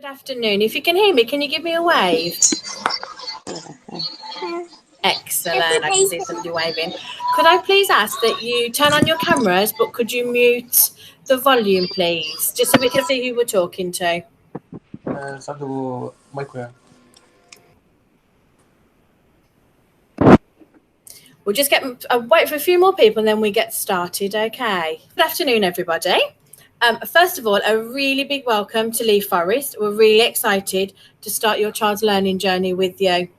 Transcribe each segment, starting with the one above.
Good afternoon. If you can hear me, can you give me a wave? Excellent. I can see somebody waving. Could I please ask that you turn on your cameras, but could you mute the volume, please? Just so we can see who we're talking to. 사도 마이크야. We'll just wait for a few more people and then we get started, okay? Good afternoon, everybody. First of all, a really big welcome to Lee Forest. We're really excited to start your child's learning journey with you.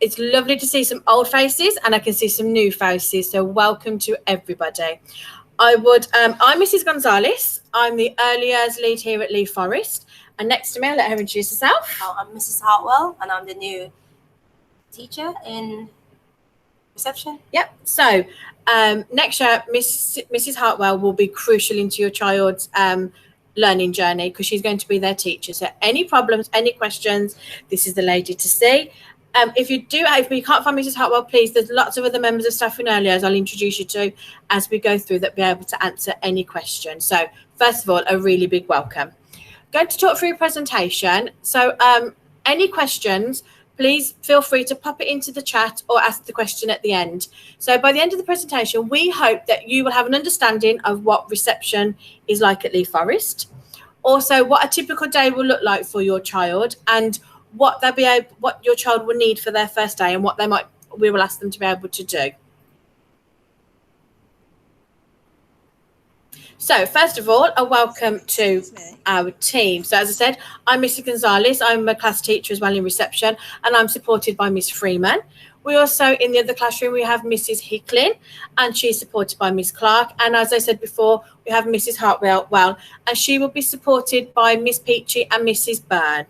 It's lovely to see some old faces and I can see some new faces, so welcome to everybody. I'm Mrs. Gonzalez. I'm the early years lead here at Lee Forest. And next to me, I'll let her introduce herself. I'm Mrs. Hartwell and I'm the new teacher in reception. Yep. So next year, Mrs. Hartwell will be crucial into your child's learning journey because she's going to be their teacher. So any problems, any questions, this is the lady to see. If you can't find Mrs. Hartwell, please, there's lots of other members of staff in early years I'll introduce you to as we go through that be able to answer any questions. So first of all, a really big welcome. Going to talk through your presentation. So any questions, please feel free to pop it into the chat or ask the question at the end. So by the end of the presentation, we hope that you will have an understanding of what reception is like at Lee Forest. Also, what a typical day will look like for your child and what your child will need for their first day and what we will ask them to be able to do. So first of all, a welcome to our team. So as I said, I'm Mrs. Gonzalez. I'm a class teacher as well in reception, and I'm supported by Miss Freeman. We also, in the other classroom, we have Mrs. Hicklin, and she's supported by Miss Clark. And as I said before, we have Mrs. Hartwell, and she will be supported by Miss Peachy and Mrs. Byrne.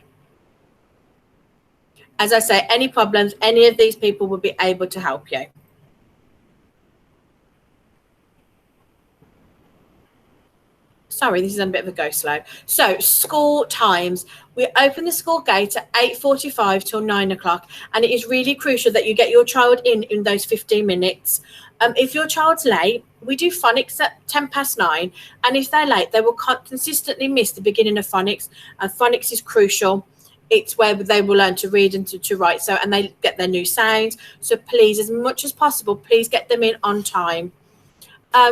As I say, any problems, any of these people will be able to help you. Sorry, this is a bit of a go slow. So school times. We open the school gate at 8:45 till 9 o'clock. And it is really crucial that you get your child in those 15 minutes. If your child's late, we do phonics at 9:10. And if they're late, they will consistently miss the beginning of phonics. And phonics is crucial. It's where they will learn to read and to write. And they get their new sounds. So please, as much as possible, please get them in on time.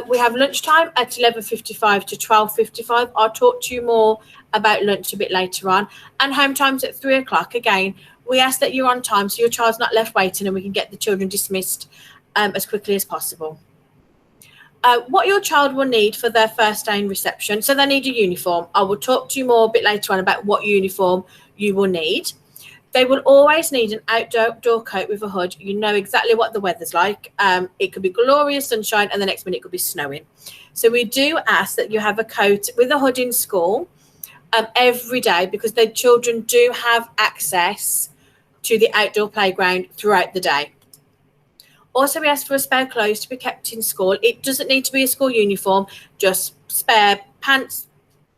We have lunchtime at 11:55 to 12:55. I'll talk to you more about lunch a bit later on. And home time's at 3 o'clock. Again, we ask that you're on time so your child's not left waiting and we can get the children dismissed as quickly as possible. What your child will need for their first day in reception. So they need a uniform. I will talk to you more a bit later on about what uniform you will need. They will always need an outdoor coat with a hood. You know exactly what the weather's like. It could be glorious sunshine and the next minute it could be snowing. So we do ask that you have a coat with a hood in school every day because the children do have access to the outdoor playground throughout the day. Also, we ask for a spare clothes to be kept in school. It doesn't need to be a school uniform, just spare pants,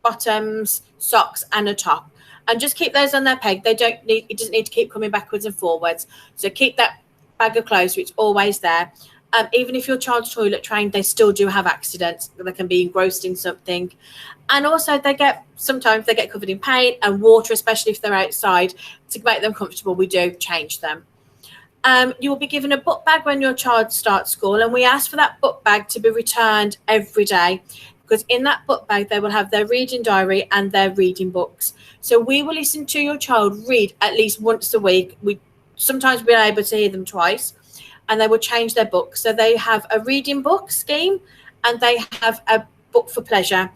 bottoms, socks and a top. And just keep those on their peg. It doesn't need to keep coming backwards and forwards. So keep that bag of clothes, which is always there. Even if your child's toilet trained, they still do have accidents. They can be engrossed in something. And also sometimes they get covered in paint and water, especially if they're outside. To make them comfortable, we do change them. You will be given a book bag when your child starts school. And we ask for that book bag to be returned every day. Because in that book bag, they will have their reading diary and their reading books. So we will listen to your child read at least once a week. Sometimes we're able to hear them twice. And they will change their book. So they have a reading book scheme and they have a book for pleasure.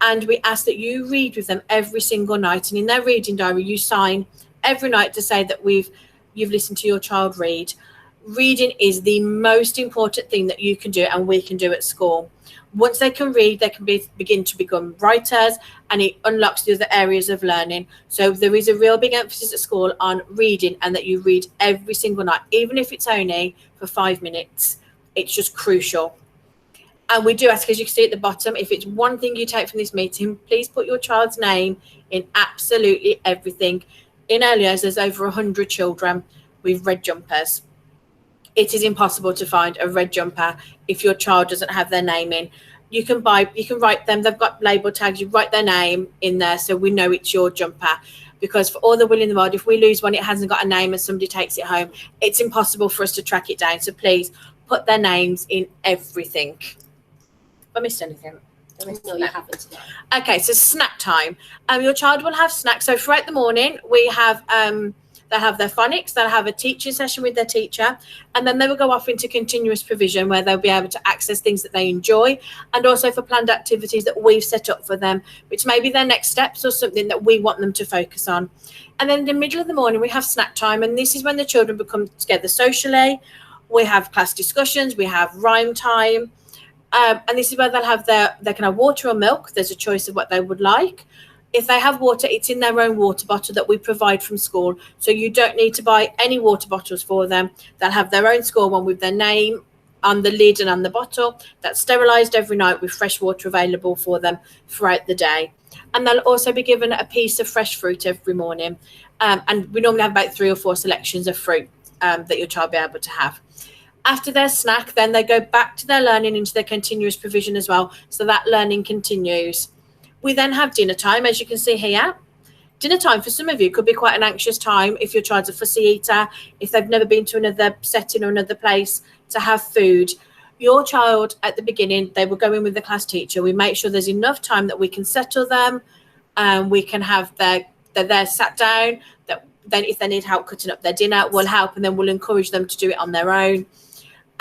And we ask that you read with them every single night. And in their reading diary, you sign every night to say that you've listened to your child read. Reading is the most important thing that you can do and we can do at school. Once they can read, they can begin to become writers and it unlocks the other areas of learning. So there is a real big emphasis at school on reading and that you read every single night, even if it's only for 5 minutes. It's just crucial. And we do ask, as you can see at the bottom, if it's one thing you take from this meeting, please put your child's name in absolutely everything. In early years, there's over 100 children with red jumpers. It is impossible to find a red jumper if your child doesn't have their name in. you can write them. They've got label tags. You write their name in there so we know it's your jumper. Because for all the will in the world, if we lose one, it hasn't got a name and somebody takes it home, it's impossible for us to track it down. So please put their names in everything. Have I missed anything? No, you haven't. Okay, so snack time. Your child will have snacks. So throughout the morning, we have they'll have their phonics, they'll have a teaching session with their teacher, and then they will go off into continuous provision where they'll be able to access things that they enjoy, and also for planned activities that we've set up for them, which may be their next steps or something that we want them to focus on. And then in the middle of the morning, we have snack time, and this is when the children become together socially. We have class discussions, we have rhyme time, and this is where they can have water or milk. There's a choice of what they would like. If they have water, it's in their own water bottle that we provide from school. So you don't need to buy any water bottles for them. They'll have their own school one with their name on the lid and on the bottle. That's sterilised every night with fresh water available for them throughout the day. And they'll also be given a piece of fresh fruit every morning. And we normally have about 3 or 4 selections of fruit that your child will be able to have. After their snack, then they go back to their learning into their continuous provision as well. So that learning continues. We then have dinner time, as you can see here. Dinner time for some of you could be quite an anxious time if your child's a fussy eater, if they've never been to another setting or another place to have food. Your child at the beginning, they will go in with the class teacher. We make sure there's enough time that we can settle them. We can have they're there sat down. That then if they need help cutting up their dinner, we'll help, and then we'll encourage them to do it on their own.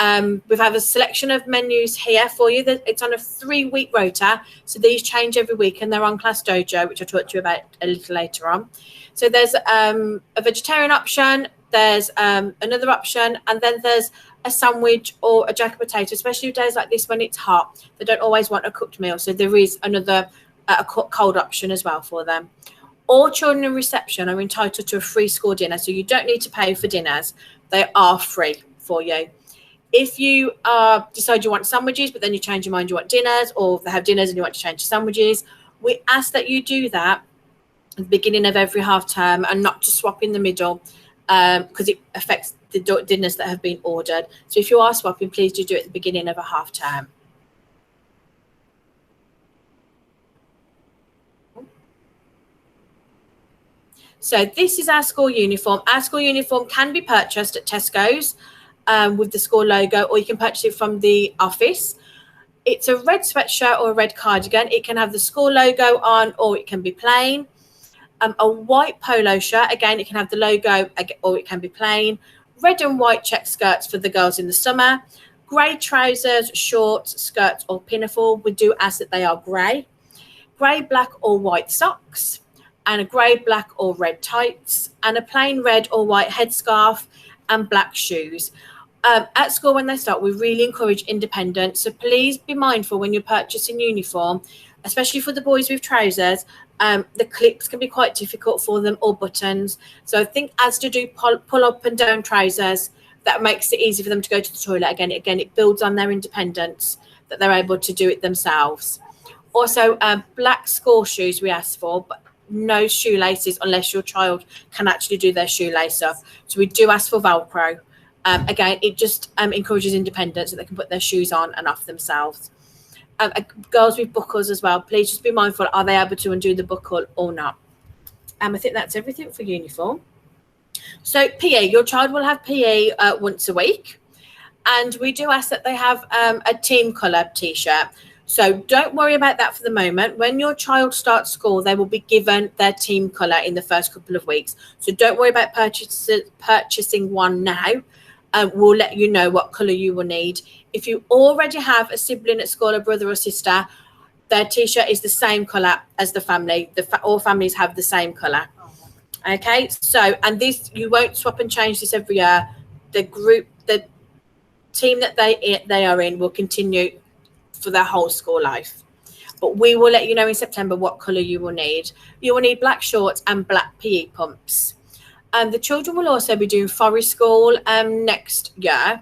We have a selection of menus here for you. It's on a 3-week rota, so these change every week, and they're on Class Dojo, which I'll talk to you about a little later on. So there's a vegetarian option, there's another option, and then there's a sandwich or a jacket potato, especially days like this when it's hot. They don't always want a cooked meal, so there is another a cold option as well for them. All children in reception are entitled to a free school dinner, so you don't need to pay for dinners. They are free for you. If you decide you want sandwiches, but then you change your mind, you want dinners, or they have dinners and you want to change to sandwiches, we ask that you do that at the beginning of every half term and not to swap in the middle because it affects the dinners that have been ordered. So if you are swapping, please do it at the beginning of a half term. So this is our school uniform. Our school uniform can be purchased at Tesco's with the school logo, or you can purchase it from the office. It's a red sweatshirt or a red cardigan. It can have the school logo on, or it can be plain. A white polo shirt, again, it can have the logo, or it can be plain. Red and white check skirts for the girls in the summer. Grey trousers, shorts, skirts, or pinafore. We do ask that they are grey. Grey, black, or white socks. And a grey, black, or red tights. And a plain red or white headscarf and black shoes. At school when they start, we really encourage independence. So please be mindful when you're purchasing uniform, especially for the boys with trousers. The clips can be quite difficult for them, or buttons. So I think as to do pull up and down trousers, that makes it easy for them to go to the toilet. Again, it builds on their independence that they're able to do it themselves. Also, black school shoes we ask for, but no shoelaces unless your child can actually do their shoelace up. So we do ask for Velcro. Again, it just encourages independence, so they can put their shoes on and off themselves. Girls with buckles as well, please just be mindful, are they able to undo the buckle or not? I think that's everything for uniform. So PE, your child will have PE once a week, and we do ask that they have a team colour t-shirt. So don't worry about that for the moment. When your child starts school, they will be given their team colour in the first couple of weeks. So don't worry about purchasing one now. We'll let you know what colour you will need. If you already have a sibling at school, a brother or sister, their t-shirt is the same colour as the family. All families have the same colour. Okay, so, and this, you won't swap and change this every year. The team that they are in will continue for their whole school life. But we will let you know in September what colour you will need. You will need black shorts and black PE pumps. The children will also be doing forest school next year.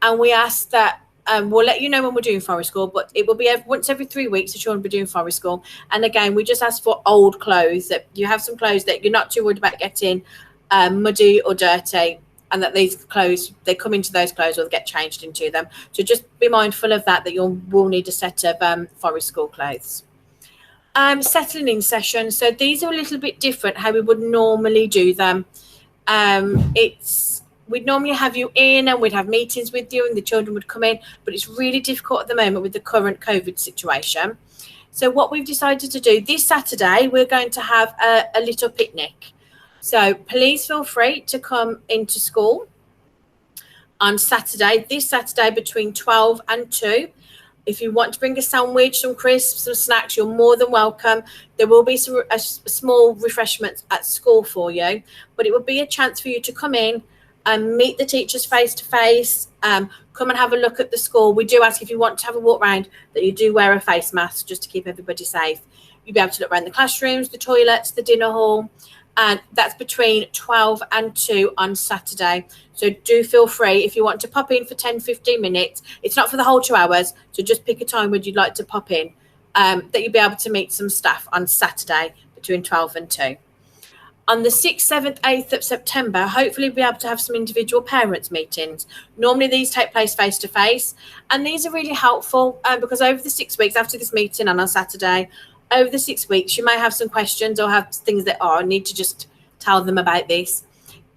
And we ask that, we'll let you know when we're doing forest school, but it will be once every 3 weeks the children will be doing forest school. And again, we just ask for old clothes, that you have some clothes that you're not too worried about getting muddy or dirty. and that these clothes, they come into those clothes or get changed into them. So just be mindful of that you will need a set of Forest School clothes. Settling in sessions. So these are a little bit different how we would normally do them. We'd normally have you in and we'd have meetings with you and the children would come in, but it's really difficult at the moment with the current COVID situation. So what we've decided to do this Saturday, we're going to have a little picnic. So please feel free to come into school on Saturday, this Saturday between 12 and 2. If you want to bring a sandwich, some crisps, some snacks, you're more than welcome. There will be some small refreshments at school for you, but it will be a chance for you to come in and meet the teachers face to face, come and have a look at the school. We do ask if you want to have a walk around that you do wear a face mask just to keep everybody safe. You'll be able to look around the classrooms, the toilets, the dinner hall, and that's between 12 and 2 on Saturday. So do feel free if you want to pop in for 10-15 minutes. It's not for the whole 2 hours, so just pick a time when you'd like to pop in, that you'll be able to meet some staff on Saturday between 12 and 2. On the 6th, 7th, 8th of September, hopefully we'll be able to have some individual parents meetings. Normally these take place face-to-face, and these are really helpful because over the 6 weeks after this meeting and on Saturday, over the 6 weeks, you may have some questions or have things that need to just tell them about this.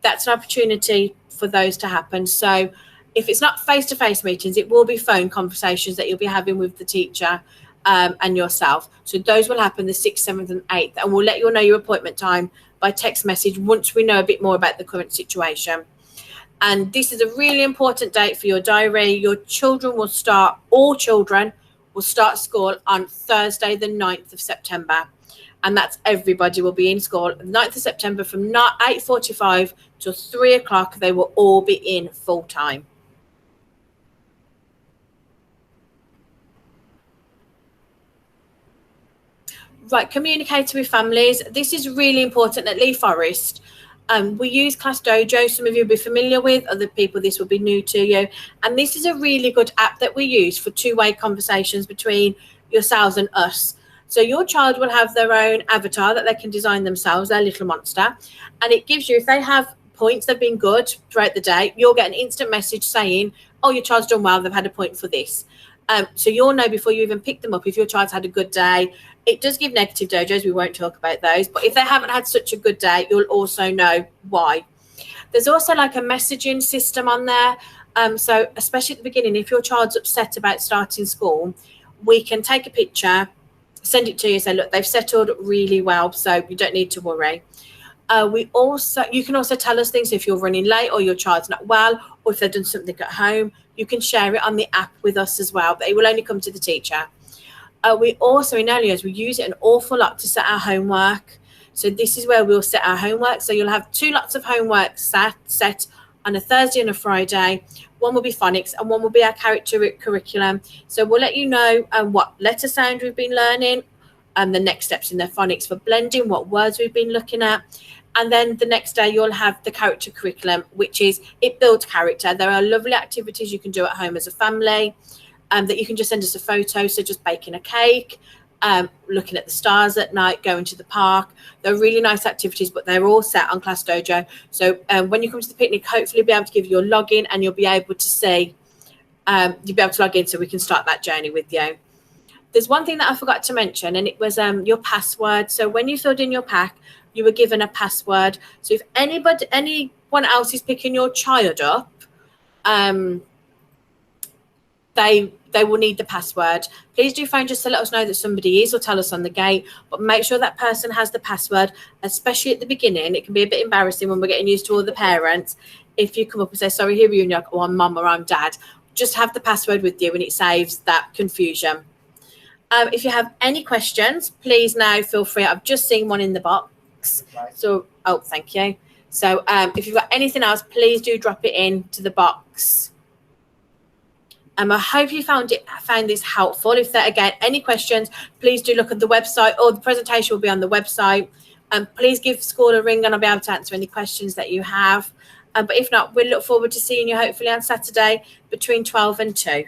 That's an opportunity for those to happen. So if it's not face-to-face meetings, it will be phone conversations that you'll be having with the teacher and yourself. So those will happen the 6th, 7th and 8th, and we'll let you know your appointment time by text message once we know a bit more about the current situation. And this is a really important date for your diary. Your children will start, all children will start school on Thursday, the 9th of September. And that's everybody will be in school. The 9th of September from 8:45 to 3 o'clock, they will all be in full time. Right, communicating with families. This is really important at Lee Forest. We use Class Dojo. Some of you will be familiar with, other people this will be new to you. And this is a really good app that we use for two-way conversations between yourselves and us. So your child will have their own avatar that they can design themselves, their little monster. And it gives you, if they have points, they've been good throughout the day, you'll get an instant message saying, oh, your child's done well, they've had a point for this. So you'll know before you even pick them up if your child's had a good day. It does give negative dojos. We won't talk about those. But if they haven't had such a good day, you'll also know why. There's also like a messaging system on there. So especially at the beginning, if your child's upset about starting school, we can take a picture, send it to you, say, look, they've settled really well, so you don't need to worry. You can also tell us things if you're running late or your child's not well, or if they've done something at home. You can share it on the app with us as well, but it will only come to the teacher. We also, in early years, we use it an awful lot to set our homework. So this is where we'll set our homework. So you'll have 2 lots of homework set on a Thursday and a Friday. One will be phonics and one will be our character curriculum. So we'll let you know what letter sound we've been learning, and the next steps in their phonics for blending, what words we've been looking at. And then the next day you'll have the character curriculum, which is, it builds character. There are lovely activities you can do at home as a family that you can just send us a photo. So just baking a cake, looking at the stars at night, going to the park. They're really nice activities, but they're all set on Class Dojo. So when you come to the picnic, hopefully you'll be able to give your login and you'll be able to see, you'll be able to log in so we can start that journey with you. There's one thing that I forgot to mention, and it was your password. So when you filled in your pack, you were given a password. So if anyone else is picking your child up, they will need the password. Please do phone just to let us know that somebody is, or tell us on the gate, but make sure that person has the password, especially at the beginning. It can be a bit embarrassing when we're getting used to all the parents. If you come up and say, sorry, here are you, and you're like, oh, I'm mum or I'm dad, just have the password with you and it saves that confusion. If you have any questions, please now feel free. I've just seen one in the box. So, oh, thank you. So if you've got anything else, please do drop it in to the box. I hope you found this helpful. If there, again, any questions, please do look at the website, or the presentation will be on the website. Please give school a ring and I'll be able to answer any questions that you have. But if not, we'll look forward to seeing you hopefully on Saturday between 12 and 2.